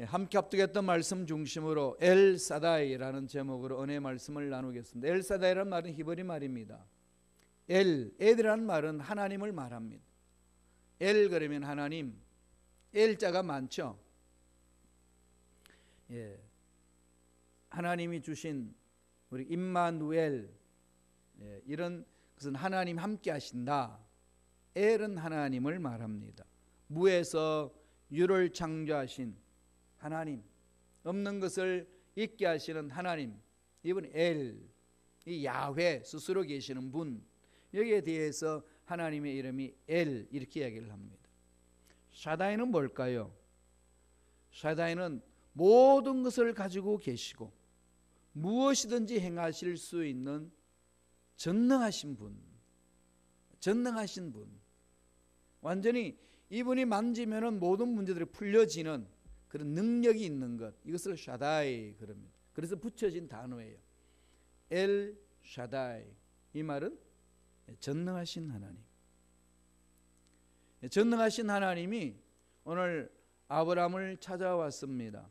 함께 합독했던 말씀 중심으로 엘사다이라는 제목으로 은혜 말씀을 나누겠습니다. 엘사다이라는 말은 히브리 말입니다. 엘이라는 말은 하나님을 말합니다. 엘 그러면 하나님, 엘자가 많죠. 하나님이 주신 우리 임마누엘, 이런 것은 하나님 함께 하신다. 엘은 하나님을 말합니다. 무에서 유를 창조하신 하나님, 없는 것을 있게 하시는 하나님, 이분 엘, 이 야훼 스스로 계시는 분, 여기에 대해서 하나님의 이름이 엘 이렇게 이야기를 합니다. 샤다이는 뭘까요? 샤다이는 모든 것을 가지고 계시고 무엇이든지 행하실 수 있는 전능하신 분, 전능하신 분, 완전히 이분이 만지면은 모든 문제들이 풀려지는 그런 능력이 있는 것, 이것을 샤다이 그럽니다. 그래서 붙여진 단어예요. 엘 샤다이. 이 말은 전능하신 하나님. 전능하신 하나님이 오늘 아브라함을 찾아왔습니다.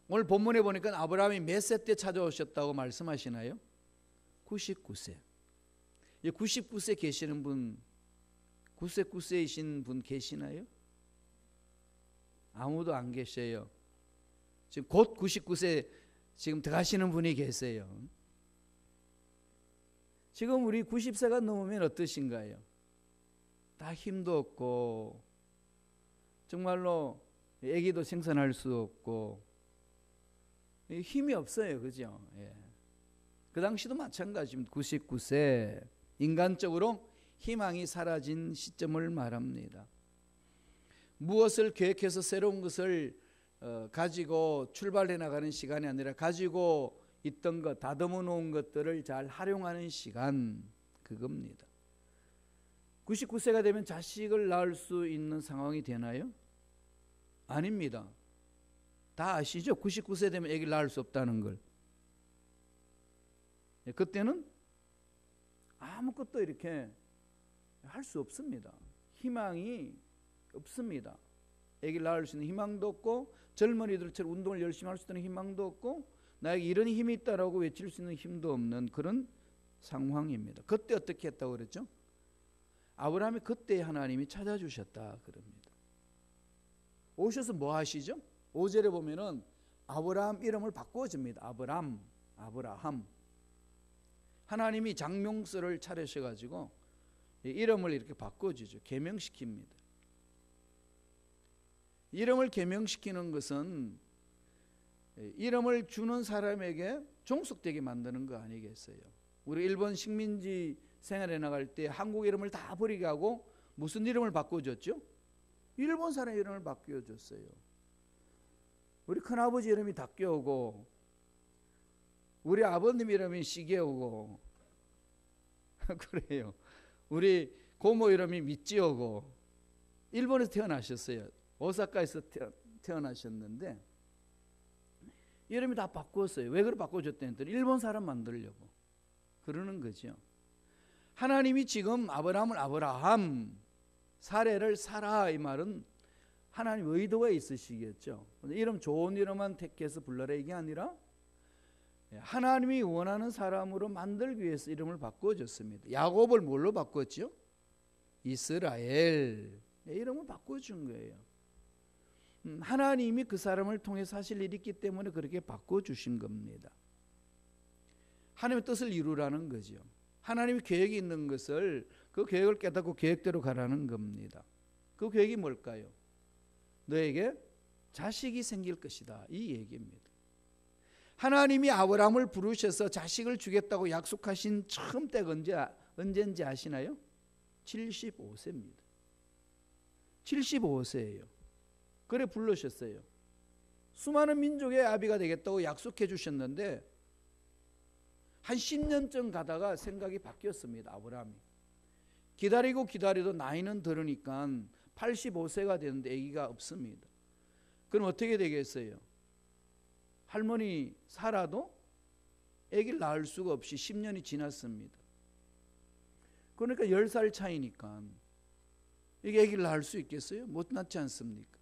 오늘 본문에 보니까 아브라함이 몇 세 때 찾아오셨다고 말씀하시나요? 99세. 99세 계시는 분, 99세이신 분 계시나요? 아무도 안 계셔요. 지금 곧 99세 지금 들어가시는 분이 계세요. 지금 우리 90세가 넘으면 어떠신가요? 다 힘도 없고 정말로 아기도 생산할 수 없고 힘이 없어요. 그죠? 그 당시도 마찬가지입니다. 99세, 인간적으로 희망이 사라진 시점을 말합니다. 무엇을 계획해서 새로운 것을 가지고 출발해 나가는 시간이 아니라 가지고 있던 것, 다듬어 놓은 것들을 잘 활용하는 시간, 그겁니다. 99세가 되면 자식을 낳을 수 있는 상황이 되나요? 아닙니다. 다 아시죠? 99세 되면 아기를 낳을 수 없다는 걸. 그때는 아무것도 이렇게 할 수 없습니다. 희망이 없습니다. 아기를 낳을 수 있는 희망도 없고, 젊은이들처럼 운동을 열심히 할 수 있는 희망도 없고, 나에게 이런 힘이 있다라고 외칠 수 있는 힘도 없는 그런 상황입니다. 그때 어떻게 했다고 그랬죠? 아브라함이 그때 하나님이 찾아주셨다 그럽니다. 오셔서 뭐 하시죠? 5절에 보면은 아브라함 이름을 바꿔줍니다. 아브라함. 하나님이 장명서를 차려셔가지고 이름을 이렇게 바꿔주죠. 개명시킵니다. 이름을 개명시키는 것은 이름을 주는 사람에게 종속되게 만드는 거 아니겠어요? 우리 일본 식민지 생활에 나갈 때 한국 이름을 다 버리게 하고 무슨 이름을 바꿔줬죠? 일본 사람 이름을 바꿔줬어요. 우리 큰아버지 이름이 닥겨오고 우리 아버님 이름이 시게오고 그래요. 우리 고모 이름이 미찌오고 일본에서 태어나셨어요. 오사카에서 태어나셨는데 이름이 다 바꿨어요. 왜 그걸 바꿔줬다는 했더니 일본 사람 만들려고 그러는 거죠. 하나님이 지금 아브라함을 아브라함, 사례를 사라, 이 말은 하나님 의도가 있으시겠죠. 이름 좋은 이름만 택해서 불러라 이게 아니라 하나님이 원하는 사람으로 만들기 위해서 이름을 바꿔줬습니다. 야곱을 뭘로 바꿨죠? 이스라엘. 이름을 바꿔준 거예요. 하나님이 그 사람을 통해서 하실 일이 있기 때문에 그렇게 바꿔주신 겁니다. 하나님의 뜻을 이루라는 거죠. 하나님이 계획이 있는 것을 그 계획을 깨닫고 계획대로 가라는 겁니다. 그 계획이 뭘까요? 너에게 자식이 생길 것이다, 이 얘기입니다. 하나님이 아브라함을 부르셔서 자식을 주겠다고 약속하신 처음 때가 언제인지 아시나요? 75세입니다. 75세예요. 그래 부르셨어요. 수많은 민족의 아비가 되겠다고 약속해 주셨는데 한 10년쯤 가다가 생각이 바뀌었습니다. 아브라함이 기다리도 나이는 들으니까 85세가 되는데 아기가 없습니다. 그럼 어떻게 되겠어요? 할머니 살아도 아기를 낳을 수가 없이 10년이 지났습니다. 그러니까 10살 차이니까 이게 아기를 낳을 수 있겠어요? 못 낳지 않습니까?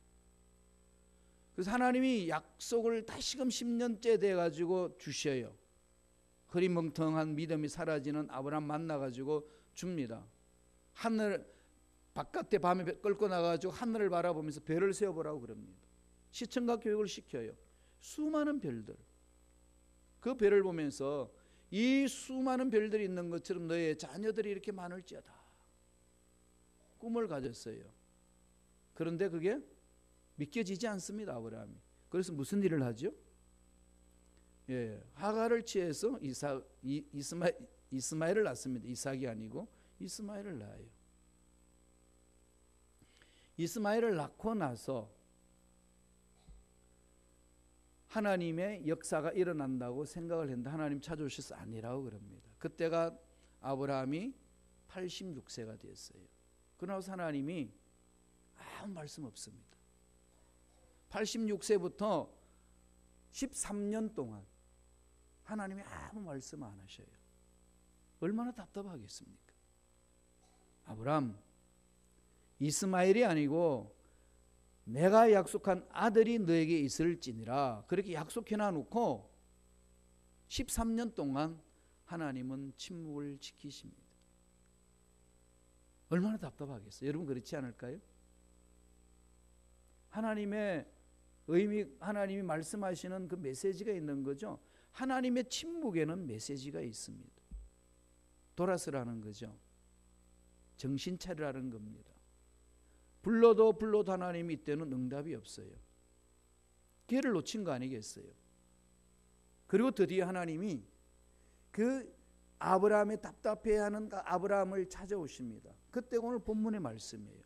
그래서 하나님이 약속을 다시금 10년째 돼가지고 주셔요. 흐리멍텅한 믿음이 사라지는 아브라함 만나가지고 줍니다. 하늘 바깥에 밤에 끌고 나가지고 하늘을 바라보면서 별을 세어보라고 그럽니다. 시청각 교육을 시켜요. 수많은 별들, 그 별을 보면서 이 수많은 별들이 있는 것처럼 너의 자녀들이 이렇게 많을지어다 꿈을 가졌어요. 그런데 그게 믿겨지지 않습니다. 아브라함이. 그래서 무슨 일을 하죠? 하갈을 취해서 이스마엘을 낳습니다. 이삭이 아니고 이스마엘을 낳아요. 이스마엘을 낳고 나서 하나님의 역사가 일어난다고 생각을 했는데 하나님 찾아오셔서 아니라고 그럽니다. 그때가 아브라함이 86세가 되었어요. 그러나서 하나님이 아무 말씀 없습니다. 86세부터 13년 동안 하나님이 아무 말씀 안 하셔요. 얼마나 답답하겠습니까? 아브라함, 이스마엘이 아니고 내가 약속한 아들이 너에게 있을지니라 그렇게 약속해놔 놓고 13년 동안 하나님은 침묵을 지키십니다. 얼마나 답답하겠어요? 여러분 그렇지 않을까요? 하나님의 의미, 하나님이 말씀하시는 그 메시지가 있는 거죠. 하나님의 침묵에는 메시지가 있습니다. 돌아서라는 거죠. 정신 차리라는 겁니다. 불러도 하나님이 이때는 응답이 없어요. 기회를 놓친 거 아니겠어요? 그리고 드디어 하나님이 그 아브라함의 답답해하는 아브라함을 찾아오십니다. 그때 오늘 본문의 말씀이에요.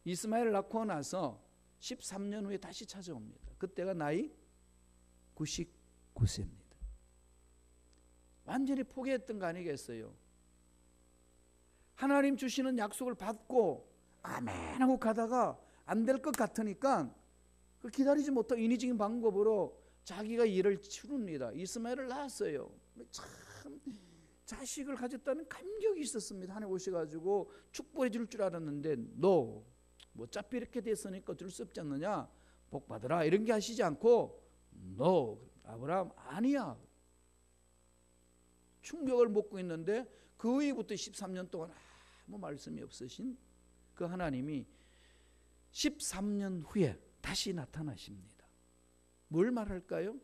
이스마엘을 낳고 나서 13년 후에 다시 찾아옵니다. 그때가 나이 99세입니다. 완전히 포기했던 거 아니겠어요? 하나님 주시는 약속을 받고 아멘 하고 가다가 안 될 것 같으니까 기다리지 못하고 인위적인 방법으로 자기가 일을 치릅니다. 이스마엘을 낳았어요. 참 자식을 가졌다는 감격이 있었습니다. 하나님 오셔가지고 축복해 줄 줄 알았는데 너 어차피 이렇게 됐으니까 어쩔 수 없지 않느냐, 복 받으라 이런 게 하시지 않고 너 아브라함 아니야. 충격을 먹고 있는데 그 후부터 13년 동안 아무 말씀이 없으신 그 하나님이 13년 후에 다시 나타나십니다. 뭘 말할까요?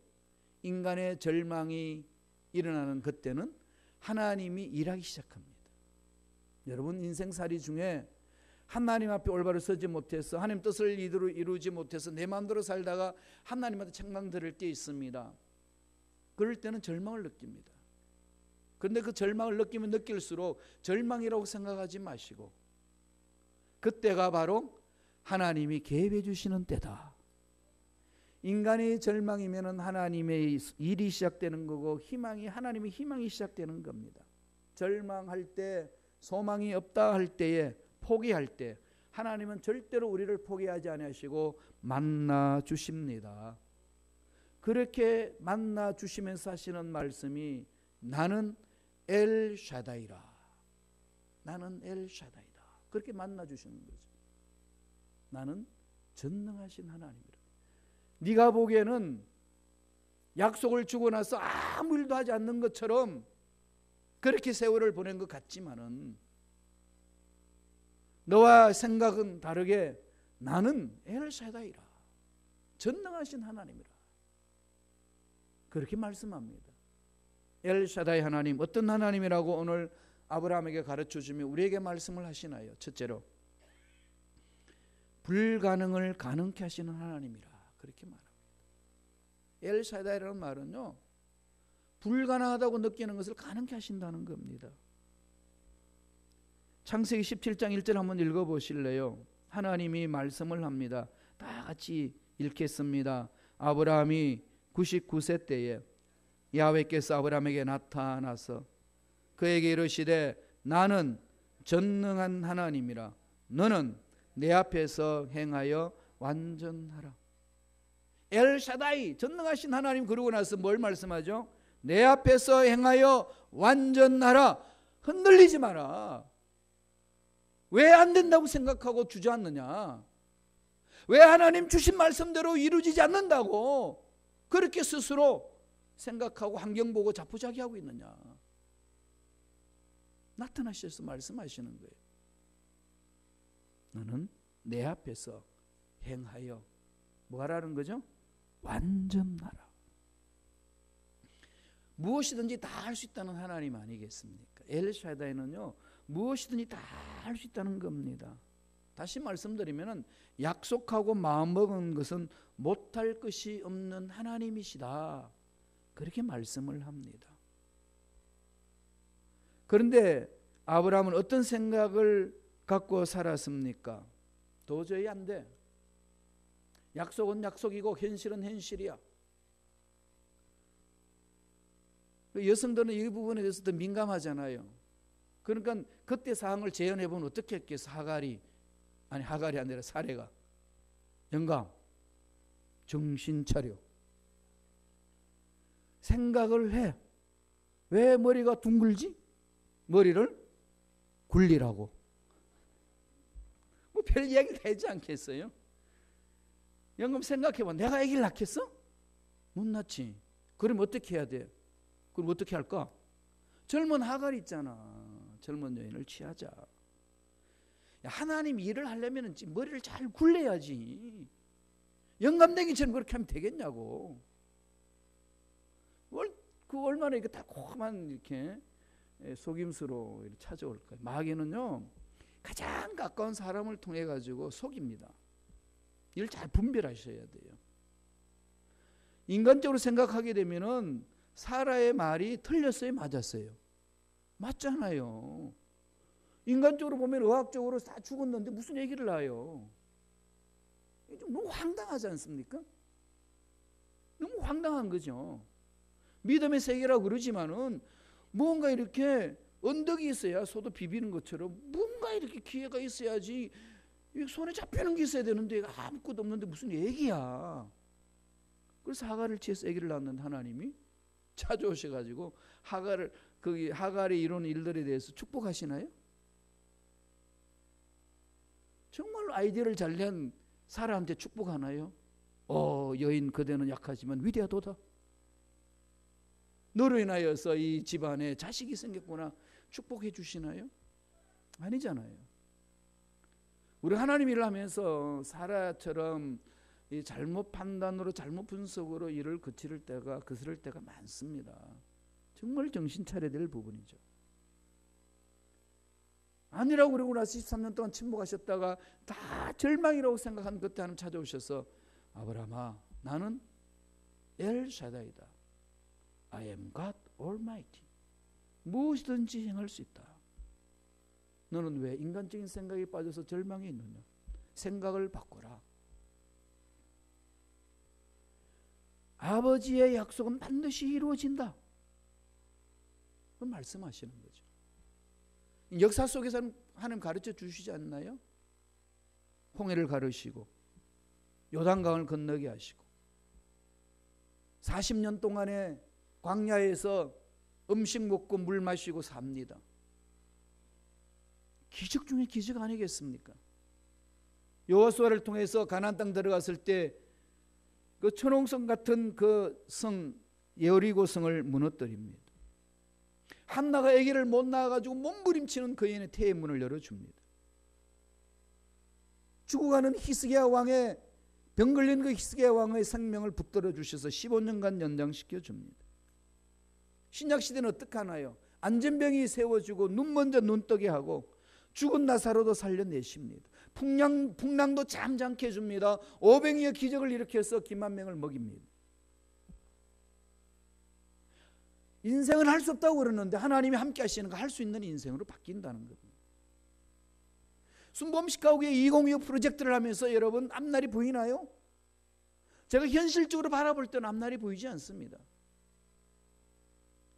인간의 절망이 일어나는 그때는 하나님이 일하기 시작합니다. 여러분 인생살이 중에 하나님 앞에 올바로 서지 못해서 하나님 뜻을 이루지 못해서 내 마음대로 살다가 하나님한테 책망 들을 때 있습니다. 그럴 때는 절망을 느낍니다. 그런데 그 절망을 느끼면 느낄수록 절망이라고 생각하지 마시고 그때가 바로 하나님이 개입해 주시는 때다. 인간의 절망이면 하나님의 일이 시작되는 거고 하나님의 희망이 시작되는 겁니다. 절망할 때, 소망이 없다 할 때에, 포기할 때 하나님은 절대로 우리를 포기하지 아니하시고 만나 주십니다. 그렇게 만나 주시면서 하시는 말씀이 나는 엘샤다이라. 나는 엘샤다이다. 그렇게 만나 주시는 거죠. 나는 전능하신 하나님이라. 네가 보기에는 약속을 주고 나서 아무 일도 하지 않는 것처럼 그렇게 세월을 보낸 것 같지만은 너와 생각은 다르게 나는 엘샤다이라. 전능하신 하나님이라. 그렇게 말씀합니다. 엘샤다이 하나님, 어떤 하나님이라고 오늘 아브라함에게 가르쳐주며 우리에게 말씀을 하시나요? 첫째로 불가능을 가능케 하시는 하나님이라 그렇게 말합니다. 엘샤다이라는 말은요, 불가능하다고 느끼는 것을 가능케 하신다는 겁니다. 창세기 17장 1절 한번 읽어보실래요? 하나님이 말씀을 합니다. 다 같이 읽겠습니다. 아브라함이 99세 때에 야훼께서 아브라함에게 나타나서 그에게 이르시되 나는 전능한 하나님이라. 너는 내 앞에서 행하여 완전하라. 엘샤다이, 전능하신 하나님. 그러고 나서 뭘 말씀하죠? 내 앞에서 행하여 완전하라. 흔들리지 마라. 왜 안 된다고 생각하고 주저앉느냐? 왜 하나님 주신 말씀대로 이루어지지 않는다고 그렇게 스스로 생각하고 환경 보고 자포자기하고 있느냐. 나타나셔서 말씀하시는 거예요. 너는 내 앞에서 행하여 뭐 하라는 거죠? 완전하라. 무엇이든지 다 할 수 있다는 하나님 아니겠습니까? 엘샤다이는요, 무엇이든지 다 할 수 있다는 겁니다. 다시 말씀드리면 약속하고 마음먹은 것은 못할 것이 없는 하나님이시다. 그렇게 말씀을 합니다. 그런데 아브라함은 어떤 생각을 갖고 살았습니까? 도저히 안 돼. 약속은 약속이고 현실은 현실이야. 여성들은 이 부분에 대해서 더 민감하잖아요. 그러니까 그때 상황을 재현해 보면 어떻게 했겠어? 하갈이 아니라 사례가 영감 정신 차려. 생각을 해. 왜 머리가 둥글지? 머리를 굴리라고. 뭐 별 이야기를 하지 않겠어요? 영감 생각해봐. 내가 아기를 낳겠어? 못 낳지. 그럼 어떻게 해야 돼? 그럼 어떻게 할까? 젊은 하갈 있잖아. 젊은 여인을 취하자. 하나님 일을 하려면 머리를 잘 굴려야지. 영감내기처럼 그렇게 하면 되겠냐고. 그 얼마나 이렇게 달콤한 이렇게 속임수로 이렇게 찾아올까요? 마귀는요, 가장 가까운 사람을 통해 가지고 속입니다. 이를 잘 분별하셔야 돼요. 인간적으로 생각하게 되면은 사라의 말이 틀렸어요, 맞았어요? 맞잖아요. 인간적으로 보면 의학적으로 다 죽었는데 무슨 얘기를 해요? 너무 황당하지 않습니까? 너무 황당한 거죠. 믿음의 세계라고 그러지만은 뭔가 이렇게 언덕이 있어야 소도 비비는 것처럼 뭔가 이렇게 기회가 있어야지 손에 잡히는 게 있어야 되는데 아무것도 없는데 무슨 얘기야. 그래서 하갈을 취해서 아기를 낳는 하나님이 찾아오셔가지고 하갈이 이룬 일들에 대해서 축복하시나요? 정말 아이디어를 잘 낸 사라한테 축복하나요? 여인 그대는 약하지만 위대하도다. 너로 인하여서 이 집안에 자식이 생겼구나 축복해 주시나요? 아니잖아요. 우리 하나님 일을 하면서 사라처럼 이 잘못 판단으로 잘못 분석으로 일을 거스를 때가 많습니다. 정말 정신 차려야 될 부분이죠. 아니라고 그러고 나서 13년 동안 침묵하셨다가 다 절망이라고 생각한 그때 하나님 찾아오셔서 아브라함아, 나는 엘샤다이다. I am God Almighty. 무엇이든지 행할 수 있다. 너는 왜 인간적인 생각에 빠져서 절망해 있느냐? 생각을 바꿔라. 아버지의 약속은 반드시 이루어진다. 그럼 말씀하시는 거죠. 역사 속에서는 하나님 가르쳐 주시지 않나요? 홍해를 가르시고 요단강을 건너게 하시고 40년 동안에 광야에서 음식 먹고 물 마시고 삽니다. 기적 중에 기적 아니겠습니까? 여호수아를 통해서 가나안 땅 들어갔을 때 그 천홍성 같은 그 성 여리고 성을 무너뜨립니다. 한나가 아기를 못 낳아가지고 몸부림치는 그 여인의 태의 문을 열어줍니다. 죽어가는 히스기야 왕의 병 걸린 그 히스기야 왕의 생명을 붙들어 주셔서 15년간 연장시켜 줍니다. 신약 시대는 어떻게 하나요? 안전병이 세워주고 눈 먼저 눈뜨게 하고 죽은 나사로도 살려내십니다. 풍랑도 잠잠케 해줍니다. 오병이의 기적을 일으켜서 기만 명을 먹입니다. 인생을 할 수 없다고 그러는데 하나님이 함께 하시는 거 할 수 있는 인생으로 바뀐다는 겁니다. 순범식 가옥의 2025 프로젝트를 하면서 여러분 앞날이 보이나요? 제가 현실적으로 바라볼 때는 앞날이 보이지 않습니다.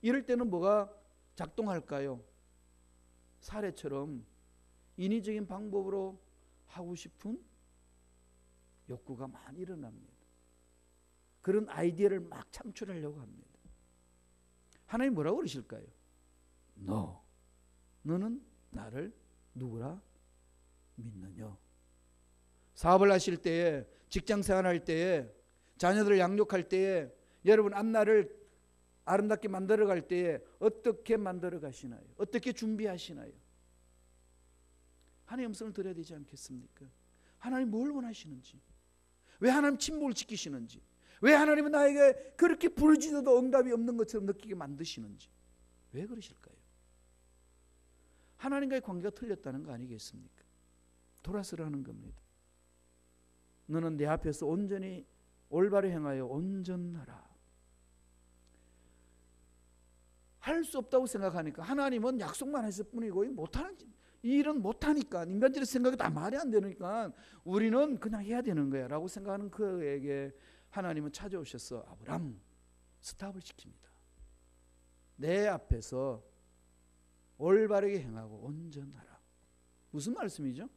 이럴 때는 뭐가 작동할까요? 사례처럼 인위적인 방법으로 하고 싶은 욕구가 많이 일어납니다. 그런 아이디어를 막 창출하려고 합니다. 하나님 뭐라고 그러실까요? 너는 나를 누구라 믿느냐? 사업을 하실 때에, 직장 생활할 때에, 자녀들을 양육할 때에, 여러분 앞날을 아름답게 만들어 갈 때에 어떻게 만들어 가시나요? 어떻게 준비하시나요? 하나님의 음성을 들어야 되지 않겠습니까? 하나님 뭘 원하시는지, 왜 하나님 침묵을 지키시는지, 왜 하나님은 나에게 그렇게 부르짖어도 응답이 없는 것처럼 느끼게 만드시는지, 왜 그러실까요? 하나님과의 관계가 틀렸다는 거 아니겠습니까? 돌아서라는 겁니다. 너는 내 앞에서 온전히 올바로 행하여 온전하라. 할 수 없다고 생각하니까, 하나님은 약속만 했을 뿐이고 못하는 이 일은 못하니까, 인간적인 생각이 다 말이 안 되니까 우리는 그냥 해야 되는 거야 라고 생각하는 그에게 하나님은 찾아오셔서 아브람 스탑을 시킵니다. 내 앞에서 올바르게 행하고 온전하라. 무슨 말씀이죠?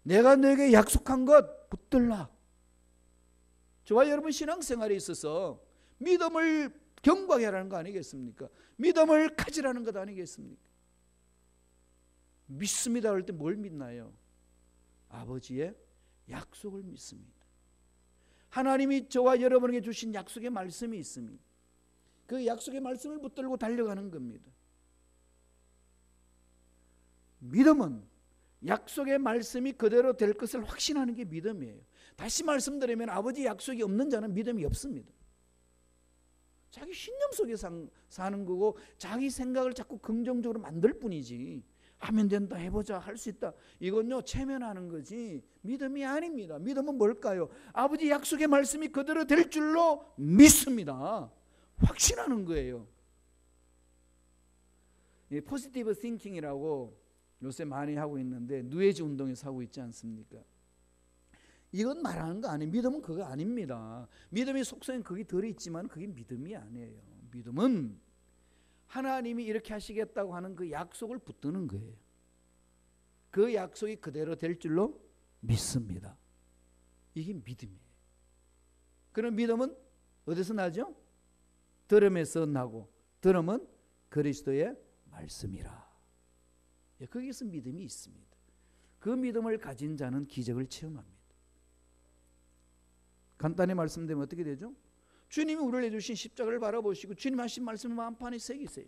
내가 너에게 약속한 것 붙들라. 저와 여러분 신앙생활에 있어서 믿음을 경고하게 하라는 거 아니겠습니까? 믿음을 가지라는 것 아니겠습니까? 믿습니다 할 때 뭘 믿나요? 아버지의 약속을 믿습니다. 하나님이 저와 여러분에게 주신 약속의 말씀이 있습니다. 그 약속의 말씀을 붙들고 달려가는 겁니다. 믿음은 약속의 말씀이 그대로 될 것을 확신하는 게 믿음이에요. 다시 말씀드리면 아버지 약속이 없는 자는 믿음이 없습니다. 자기 신념 속에 사는 거고 자기 생각을 자꾸 긍정적으로 만들 뿐이지, 하면 된다, 해보자, 할 수 있다, 이건요 체면하는 거지 믿음이 아닙니다. 믿음은 뭘까요? 아버지 약속의 말씀이 그대로 될 줄로 믿습니다. 확신하는 거예요. 포지티브 띵킹이라고 요새 많이 하고 있는데 뉴에이지 운동에서 하고 있지 않습니까? 이건 말하는 거 아니에요. 믿음은 그거 아닙니다. 믿음의 속성은 거기 들어있지만 그게 믿음이 아니에요. 믿음은 하나님이 이렇게 하시겠다고 하는 그 약속을 붙드는 거예요. 그 약속이 그대로 될 줄로 믿습니다. 이게 믿음이에요. 그럼 믿음은 어디서 나죠? 들음에서 나고, 들음은 그리스도의 말씀이라. 거기서 믿음이 있습니다. 그 믿음을 가진 자는 기적을 체험합니다. 간단히 말씀드리면 어떻게 되죠? 주님이 우리를 해주신 십자가를 바라보시고 주님 하신 말씀을 마음판에 새기세요.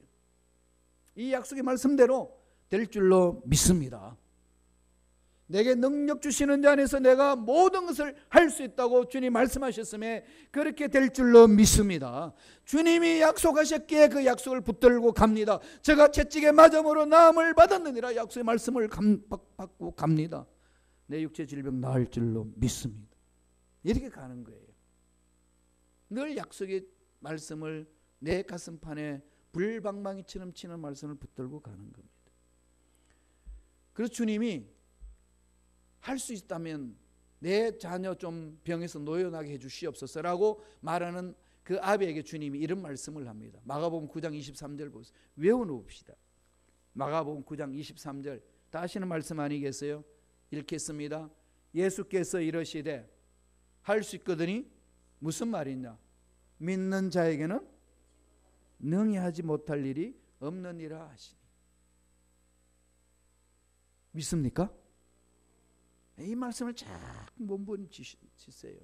이 약속의 말씀대로 될 줄로 믿습니다. 내게 능력 주시는 자 안에서 내가 모든 것을 할 수 있다고 주님 말씀하셨음에 그렇게 될 줄로 믿습니다. 주님이 약속하셨기에 그 약속을 붙들고 갑니다. 제가 채찍에 맞음으로 나음을 받았느니라. 약속의 말씀을 받고 갑니다. 내 육체 질병 나을 줄로 믿습니다. 이렇게 가는 거예요. 늘 약속의 말씀을 내 가슴판에 불방망이처럼 치는 말씀을 붙들고 가는 겁니다. 그래서 주님이 할 수 있다면 내 자녀 좀 병에서 노연하게 해주시옵소서라고 말하는 그 아비에게 주님이 이런 말씀을 합니다. 마가복음 9장 23절 보세요. 외워놓읍시다. 마가복음 9장 23절 다 아시는 말씀 아니겠어요? 읽겠습니다. 예수께서 이러시되 할 수 있거든이 무슨 말이냐? 믿는 자에게는 능히 하지 못할 일이 없느니라 하시니. 믿습니까? 이 말씀을 자꾸 몸부림치세요.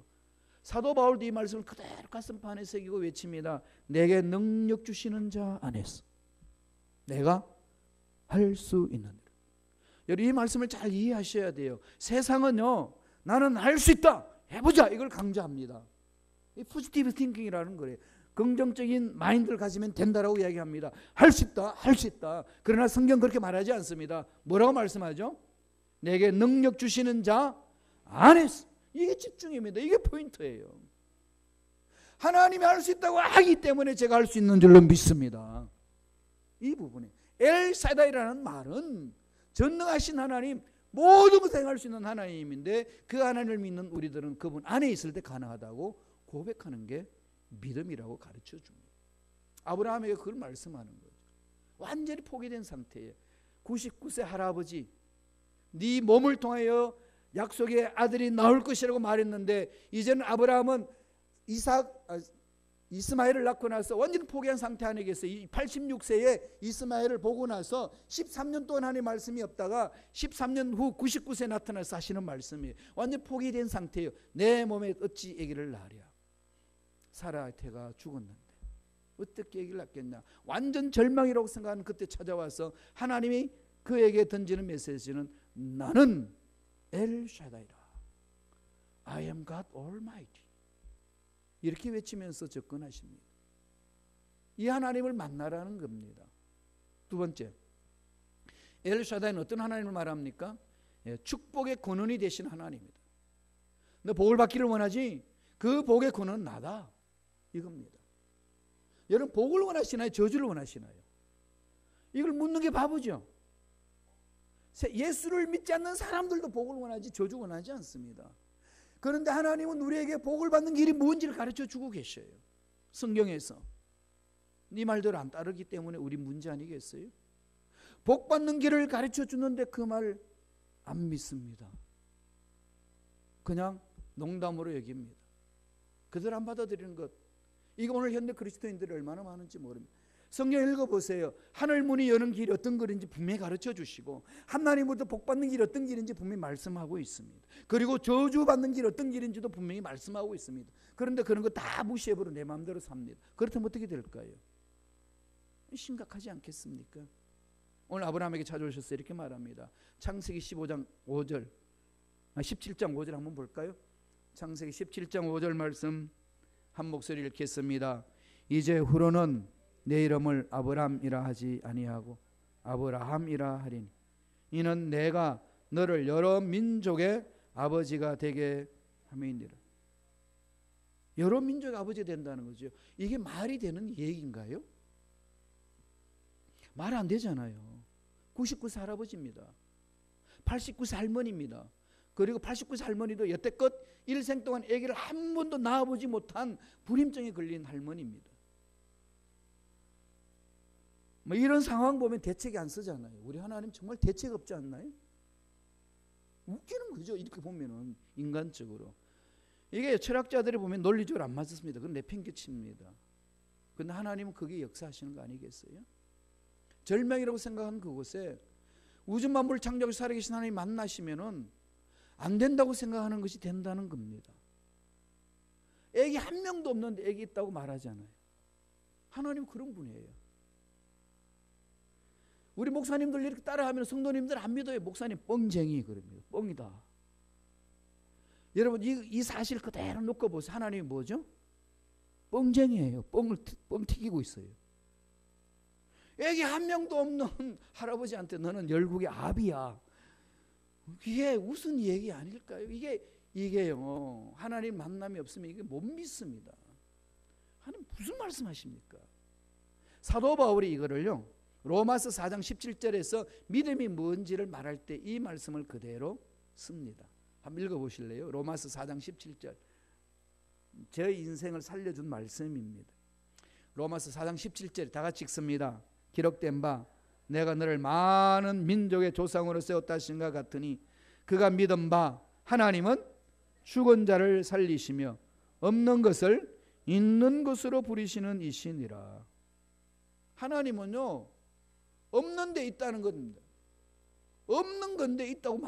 사도 바울도 이 말씀을 그대로 가슴판에 새기고 외칩니다. 내게 능력 주시는 자 안에서 내가 할 수 있느니라. 여러분 이 말씀을 잘 이해하셔야 돼요. 세상은요 나는 할 수 있다, 해보자, 이걸 강조합니다. 이 포지티브 띵킹이라는 거예요. 긍정적인 마인드를 가지면 된다라고 이야기합니다. 할 수 있다, 할 수 있다. 그러나 성경 그렇게 말하지 않습니다. 뭐라고 말씀하죠? 내게 능력 주시는 자 안에서. 이게 집중입니다. 이게 포인트예요. 하나님이 할 수 있다고 하기 때문에 제가 할 수 있는 줄로 믿습니다. 이 부분에 엘사다이라는 말은 전능하신 하나님, 모든 것을 행할 수 있는 하나님인데 그 하나님을 믿는 우리들은 그분 안에 있을 때 가능하다고 고백하는 게 믿음이라고 가르쳐 줍니다. 아브라함에게 그걸 말씀하는 거죠. 완전히 포기된 상태예요. 99세 할아버지, 네 몸을 통하여 약속의 아들이 나올 것이라고 말했는데 이제는 아브라함은 이스마엘을 낳고 나서 완전히 포기한 상태 안에 계세요. 86세에 이스마엘을 보고 나서 13년 동안 하나님의 말씀이 없다가 13년 후 99세 나타나서 하시는 말씀이에요. 완전 포기된 상태예요. 내 몸에 어찌 아기를 낳으랴. 사라테가 죽었는데 어떻게 아기를 낳겠냐. 완전 절망이라고 생각하는 그때 찾아와서 하나님이 그에게 던지는 메시지는 나는 엘샤다이라. I am God Almighty. 이렇게 외치면서 접근하십니다. 이 하나님을 만나라는 겁니다. 두 번째, 엘샤다이는 어떤 하나님을 말합니까? 축복의 근원이 되신 하나님입니다. 너 복을 받기를 원하지? 그 복의 근원은 나다. 이겁니다. 여러분 복을 원하시나요? 저주를 원하시나요? 이걸 묻는 게 바보죠. 예수를 믿지 않는 사람들도 복을 원하지 저주 원하지 않습니다. 그런데 하나님은 우리에게 복을 받는 길이 뭔지를 가르쳐 주고 계셔요. 성경에서. 네 말대로 안 따르기 때문에 우리 문제 아니겠어요? 복 받는 길을 가르쳐 주는데 그 말 안 믿습니다. 그냥 농담으로 여깁니다. 그들 안 받아들이는 것. 이거 오늘 현대 그리스도인들이 얼마나 많은지 모릅니다. 성경 읽어보세요. 하늘 문이 여는 길이 어떤 길인지 분명히 가르쳐 주시고 하나님으로부터 복 받는 길이 어떤 길인지 분명히 말씀하고 있습니다. 그리고 저주 받는 길이 어떤 길인지도 분명히 말씀하고 있습니다. 그런데 그런 거 다 무시해버리고 내 마음대로 삽니다. 그렇다면 어떻게 될까요? 심각하지 않겠습니까? 오늘 아브라함에게 찾아오셔서 이렇게 말합니다. 창세기 15장 5절 17장 5절 한번 볼까요? 창세기 17장 5절 말씀 한 목소리 읽겠습니다. 이제 후로는 내 이름을 아브람이라 하지 아니하고 아브라함이라 하리니 이는 내가 너를 여러 민족의 아버지가 되게 함이니라. 여러 민족의 아버지가 된다는 거죠. 이게 말이 되는 얘기인가요? 말 안 되잖아요. 99세 할아버지입니다. 89세 할머니입니다. 그리고 89세 할머니도 여태껏 일생 동안 아기를 한 번도 낳아보지 못한 불임증에 걸린 할머니입니다. 뭐 이런 상황 보면 대책이 안 쓰잖아요. 우리 하나님 정말 대책 없지 않나요? 웃기는 거죠. 이렇게 보면은 인간적으로. 이게 철학자들이 보면 논리적으로 안 맞습니다. 그건 내팽개칩니다. 그런데 하나님은 그게 역사하시는 거 아니겠어요? 절명이라고 생각하는 그곳에 우주 만물을 창조하고 살아계신 하나님 만나시면은 안 된다고 생각하는 것이 된다는 겁니다. 애기 한 명도 없는데 애기 있다고 말하잖아요. 하나님 그런 분이에요. 우리 목사님들 이렇게 따라하면 성도님들 안 믿어요. 목사님 뻥쟁이 그럽니다. 뻥이다. 여러분 이 사실 그대로 놓고 보세요. 하나님이 뭐죠? 뻥쟁이에요. 뻥 튀기고 있어요. 애기 한 명도 없는 할아버지한테 너는 열국의 아비야. 이게 무슨 얘기 아닐까요? 이게요. 하나님 만남이 없으면 이게 못 믿습니다. 하나님 무슨 말씀하십니까? 사도 바울이 이거를요. 로마서 4장 17절에서 믿음이 뭔지를 말할 때 이 말씀을 그대로 씁니다. 한번 읽어보실래요? 로마서 4장 17절. 제 인생을 살려준 말씀입니다. 로마서 4장 17절 다 같이 읽습니다. 기록된 바 내가 너를 많은 민족의 조상으로 세웠다 하신가 같으니 그가 믿은 바 하나님은 죽은 자를 살리시며 없는 것을 있는 것으로 부리시는 이시니라. 하나님은요 없는 데 있다는 겁니다. 없는 건데 있다고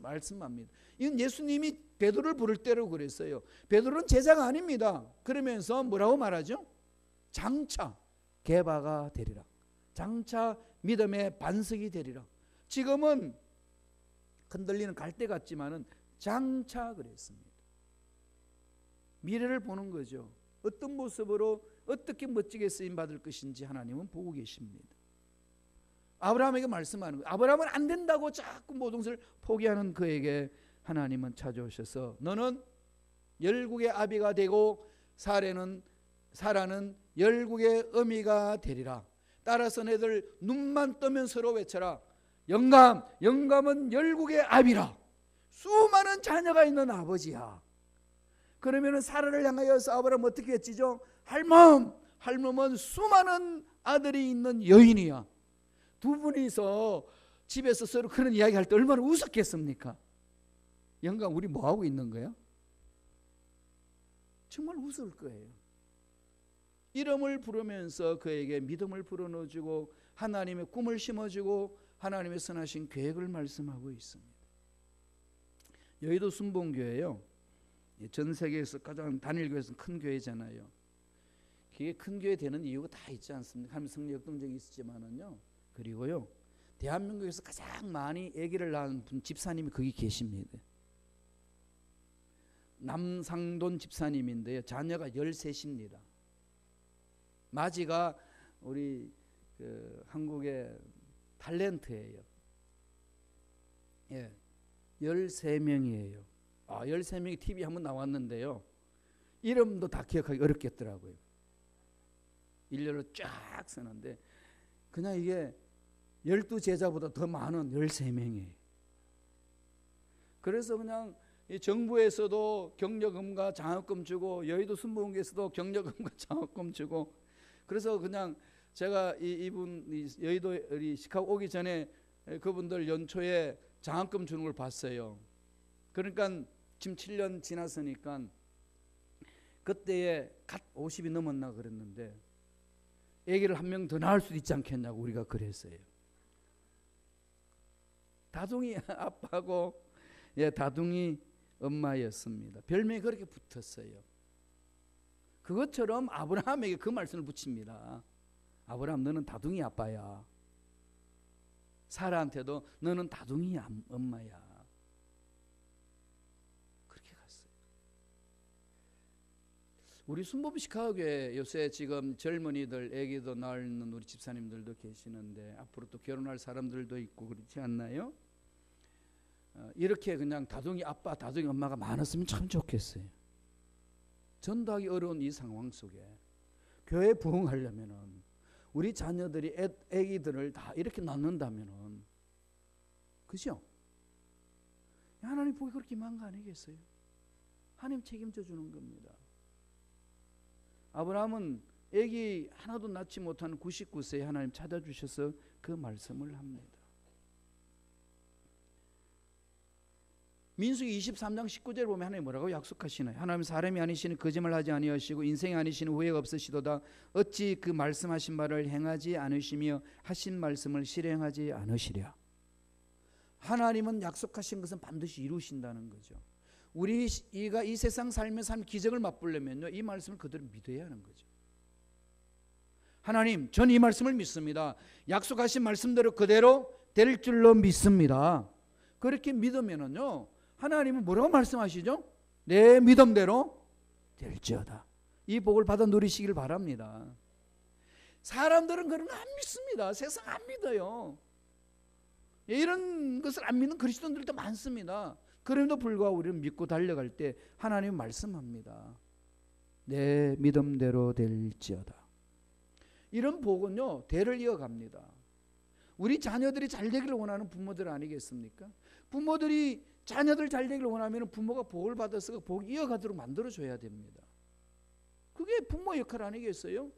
말씀합니다. 이건 예수님이 베드로를 부를 때로 그랬어요. 베드로는 제자가 아닙니다. 그러면서 뭐라고 말하죠? 장차 개바가 되리라. 장차 믿음의 반석이 되리라. 지금은 흔들리는 갈대 같지만은 장차 그랬습니다. 미래를 보는 거죠. 어떤 모습으로 어떻게 멋지게 쓰임 받을 것인지 하나님은 보고 계십니다. 아브라함에게 말씀하는 거예요. 아브라함은 안 된다고 자꾸 모든 것을 포기하는 그에게 하나님은 찾아오셔서 너는 열국의 아비가 되고 사라는 열국의 어미가 되리라. 따라서 너희들 눈만 뜨면 서로 외쳐라. 영감, 영감은 열국의 아비라. 수많은 자녀가 있는 아버지야. 그러면 사라를 향하여서 아브라함은 어떻게 했지죠? 할멈은 수많은 아들이 있는 여인이야. 두 분이서 집에서 서로 그런 이야기 할 때 얼마나 웃었겠습니까? 영감 우리 뭐하고 있는 거야? 정말 웃을 거예요. 이름을 부르면서 그에게 믿음을 불어넣어주고 하나님의 꿈을 심어주고 하나님의 선하신 계획을 말씀하고 있습니다. 여의도 순복음교회요, 전 세계에서 가장 단일교회에서 큰 교회잖아요. 그게 큰 교회 되는 이유가 다 있지 않습니까? 하나님 성리 역동적이 있었지만은요. 그리고요, 대한민국에서 가장 많이 아기를 낳은 분 집사님이 거기 계십니다. 남상돈 집사님인데요, 자녀가 13입니다. 마지가 우리 한국의 탤런트예요. 예, 13명이에요. 13명이 TV에 한번 나왔는데요, 이름도 다 기억하기 어렵겠더라고요. 일렬로 쫙 서는데 그냥 이게 12제자보다 더 많은 13명이에요. 그래서 그냥 정부에서도 경력금과 장학금 주고 여의도 순복음교에서도 경력금과 장학금 주고, 그래서 그냥 제가 이분 여의도 시카고 오기 전에 그분들 연초에 장학금 주는 걸 봤어요. 그러니까 지금 7년 지났으니까 그때에 갓 50이 넘었나 그랬는데 아기를 한 명 더 낳을 수도 있지 않겠냐고 우리가 그랬어요. 다둥이 아빠고 다둥이 엄마였습니다. 별명이 그렇게 붙었어요. 그것처럼 아브라함에게 그 말씀을 붙입니다. 아브라함, 너는 다둥이 아빠야. 사라한테도 너는 다둥이 엄마야. 그렇게 갔어요. 우리 순복음 시카고교회 요새 지금 젊은이들 아기도 낳는 우리 집사님들도 계시는데 앞으로 또 결혼할 사람들도 있고 그렇지 않나요? 이렇게 그냥 다둥이 아빠 다둥이 엄마가 많았으면 참 좋겠어요. 전도하기 어려운 이 상황 속에 교회 부흥하려면은 우리 자녀들이 아기들을 다 이렇게 낳는다면은, 그죠? 하나님 복이 그렇게 많은 거 아니겠어요? 하나님 책임져 주는 겁니다. 아브라함은 아기 하나도 낳지 못한 99세에 하나님 찾아주셔서 그 말씀을 합니다. 민수기 23장 19절 보면 하나님 뭐라고 약속하시나요? 하나님 사람이 아니시니 거짓말하지 아니하시고 인생이 아니시니 후회가 없으시도다. 어찌 그 말씀하신 바를 행하지 않으시며 하신 말씀을 실행하지 않으시랴. 하나님은 약속하신 것은 반드시 이루신다는 거죠. 우리가 이 세상 살면서 한 기적을 맛보려면요, 이 말씀을 그대로 믿어야 하는 거죠. 하나님, 전 이 말씀을 믿습니다. 약속하신 말씀대로 그대로 될 줄로 믿습니다. 그렇게 믿으면은요, 하나님은 뭐라고 말씀하시죠? 내 믿음대로 될지어다. 이 복을 받아 누리시길 바랍니다. 사람들은 그런 거 안 믿습니다. 세상 안 믿어요. 이런 것을 안 믿는 그리스도인들도 많습니다. 그럼에도 불구하고 우리는 믿고 달려갈 때 하나님 말씀합니다. 내 믿음대로 될지어다. 이런 복은요, 대를 이어갑니다. 우리 자녀들이 잘 되기를 원하는 부모들 아니겠습니까? 부모들이 자녀들 잘 되기를 원하면 부모가 복을 받아서 그 복이 이어가도록 만들어줘야 됩니다. 그게 부모 역할 아니겠어요?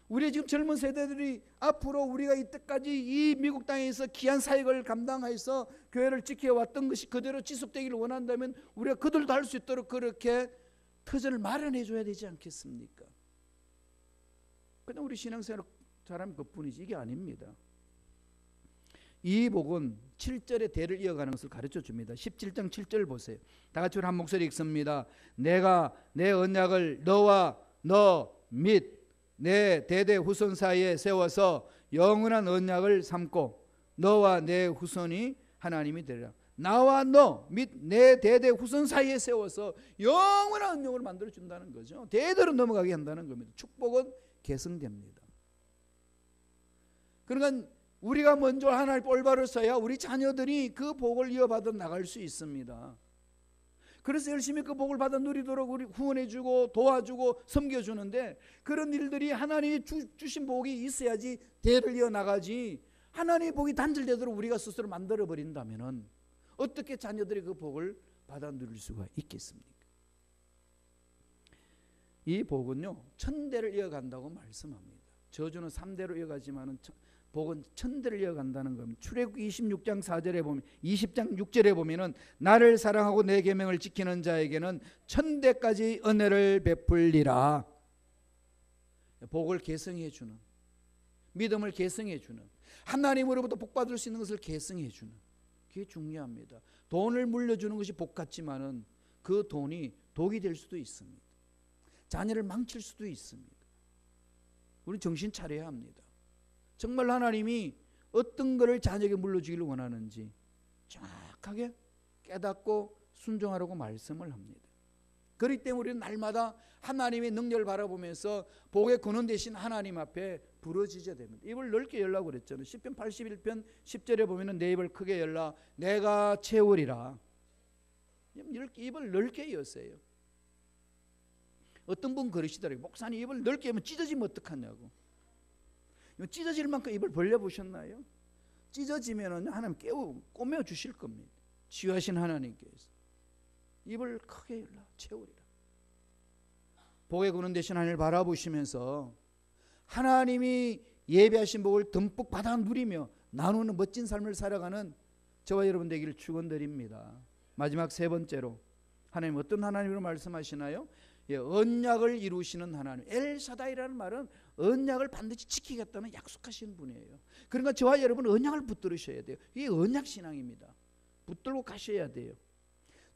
우리 지금 젊은 세대들이 앞으로 우리가 이때까지 이 미국 땅에서 귀한 사역을 감당해서 교회를 지켜왔던 것이 그대로 지속되기를 원한다면 우리가 그들도 할 수 있도록 그렇게 터전을 마련해 줘야 되지 않겠습니까? 그냥 우리 신앙생활 잘하면 그뿐이지 이게 아닙니다. 이 복은 7절의 대를 이어가는 것을 가르쳐 줍니다. 17장 7절 보세요. 다 같이 한 목소리 읽습니다. 내가 내 언약을 너와 너 및 내 대대 후손 사이에 세워서 영원한 언약을 삼고 너와 내 후손이 하나님이 되리라. 나와 너 및 내 대대 후손 사이에 세워서 영원한 언약을 만들어 준다는 거죠. 대대로 넘어가게 한다는 겁니다. 축복은 계승됩니다. 그러니까 우리가 먼저 하나님 올바로 서야 우리 자녀들이 그 복을 이어받아 나갈 수 있습니다. 그래서 열심히 그 복을 받아 누리도록 우리 후원해주고 도와주고 섬겨주는데, 그런 일들이 하나님이 주신 복이 있어야지 대를 이어나가지, 하나님의 복이 단절되도록 우리가 스스로 만들어버린다면 어떻게 자녀들이 그 복을 받아 누릴 수가 있겠습니까? 이 복은요, 1000대를 이어간다고 말씀합니다. 저주는 3대로 이어가지만 복은 1000대를 이어간다는 겁니다. 출애굽기 26장 4절에 보면, 20장 6절에 보면은 나를 사랑하고 내 계명을 지키는 자에게는 1000대까지 은혜를 베풀리라. 복을 계승해 주는, 믿음을 계승해 주는, 하나님으로부터 복 받을 수 있는 것을 계승해 주는, 그게 중요합니다. 돈을 물려주는 것이 복 같지만은 그 돈이 독이 될 수도 있습니다. 자녀를 망칠 수도 있습니다. 우리 정신 차려야 합니다. 정말 하나님이 어떤 것을 자녀에게 물려주기를 원하는지 정확하게 깨닫고 순종하라고 말씀을 합니다. 그렇기 때문에 우리는 날마다 하나님의 능력을 바라보면서 복의 근원 되신 하나님 앞에 부러지셔야 됩니다. 입을 넓게 열라고 그랬잖아요. 시편 81편 10절에 보면은 내 입을 크게 열라 내가 채우리라. 입을 넓게 여세요. 어떤 분 그러시더라고요. 목사님 입을 넓게 하면 찢어지면 어떡하냐고. 찢어질 만큼 입을 벌려보셨나요? 찢어지면 하나님 꼬매어 주실 겁니다. 치유하신 하나님께서 입을 크게 열라 채우리라. 복의 근원 되신 하나님을 바라보시면서 하나님이 예배하신 복을 듬뿍 받아 누리며 나누는 멋진 삶을 살아가는 저와 여러분 되기를 축원드립니다. 마지막 세 번째로 하나님 어떤 하나님으로 말씀하시나요? 언약을 이루시는 하나님. 엘사다이라는 말은 언약을 반드시 지키겠다는 약속하시는 분이에요. 그러니까 저와 여러분 언약을 붙들으셔야 돼요. 이게 언약 신앙입니다. 붙들고 가셔야 돼요.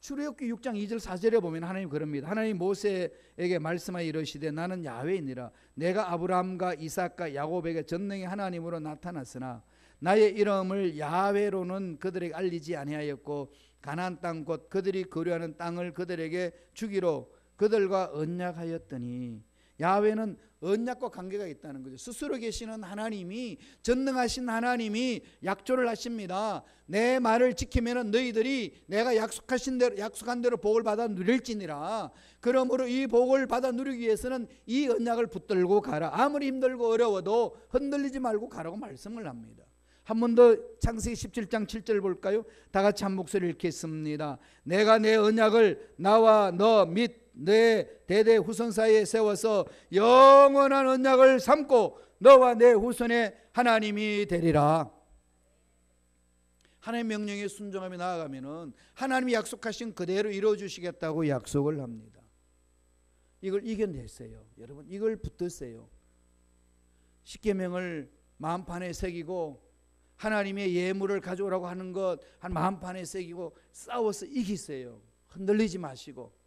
출애굽기 6장 2절 4절에 보면 하나님 그럽니다. 하나님 모세에게 말씀하여 이르시되 나는 야훼이니라. 내가 아브라함과 이삭과 야곱에게 전능의 하나님으로 나타났으나 나의 이름을 야훼로는 그들에게 알리지 아니하였고 가나안 땅 곧 그들이 거류하는 땅을 그들에게 주기로 그들과 언약하였더니 야훼는 언약과 관계가 있다는 거죠. 스스로 계시는 하나님이 전능하신 하나님이 약조를 하십니다. 내 말을 지키면 너희들이 내가 약속한 대로 복을 받아 누릴지니라. 그러므로 이 복을 받아 누리기 위해서는 이 언약을 붙들고 가라. 아무리 힘들고 어려워도 흔들리지 말고 가라고 말씀을 합니다. 한 번 더 창세기 17장 7절 볼까요? 다 같이 한 목소리 읽겠습니다. 내가 내 언약을 나와 너 및 내 대대 후손 사이에 세워서 영원한 언약을 삼고 너와 내 후손의 하나님이 되리라. 하나님의 명령에 순종하며 나아가면은 하나님이 약속하신 그대로 이루어 주시겠다고 약속을 합니다. 이걸 이겨내세요. 여러분 이걸 붙드세요. 십계명을 마음판에 새기고 하나님의 예물을 가져오라고 하는 것 한 마음판에 새기고 싸워서 이기세요. 흔들리지 마시고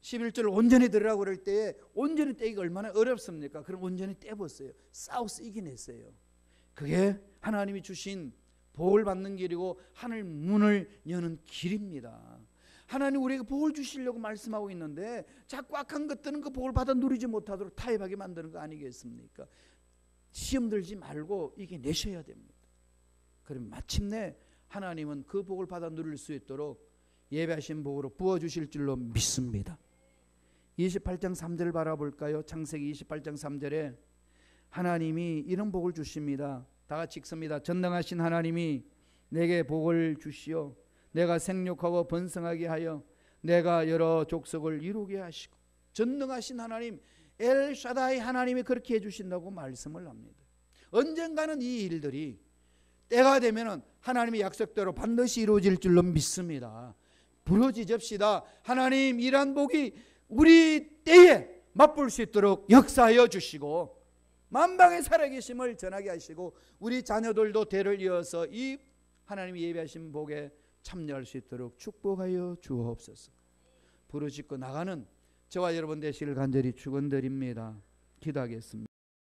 11절을 온전히 들으라고 그럴 때에 온전히 떼기가 얼마나 어렵습니까? 그럼 온전히 떼보세요. 싸워서 이겨내세요. 그게 하나님이 주신 복을 받는 길이고 하늘 문을 여는 길입니다. 하나님 우리에게 복을 주시려고 말씀하고 있는데 자꾸 악한 것들은 그 복을 받아 누리지 못하도록 타협하게 만드는 거 아니겠습니까? 시험 들지 말고 이겨내셔야 됩니다. 그럼 마침내 하나님은 그 복을 받아 누릴 수 있도록 예배하신 복으로 부어주실 줄로 믿습니다. 28장 3절을 바라볼까요? 창세기 28장 3절에 하나님이 이런 복을 주십니다. 다 같이 읽습니다. 전능하신 하나님이 내게 복을 주시어 내가 생육하고 번성하게 하여 내가 여러 족속을 이루게 하시고. 전능하신 하나님 엘샤다이 하나님이 그렇게 해주신다고 말씀을 합니다. 언젠가는 이 일들이 때가 되면 하나님의 약속대로 반드시 이루어질 줄로 믿습니다. 부르짖읍시다. 하나님 이러한 복이 우리 때에 맛볼 수 있도록 역사하여 주시고 만방의 살아계심을 전하게 하시고 우리 자녀들도 대를 이어서 이 하나님이 예배하신 복에 참여할 수 있도록 축복하여 주옵소서. 부르짖고 나가는 저와 여러분 되시기를 간절히 축원드립니다. 기도하겠습니다.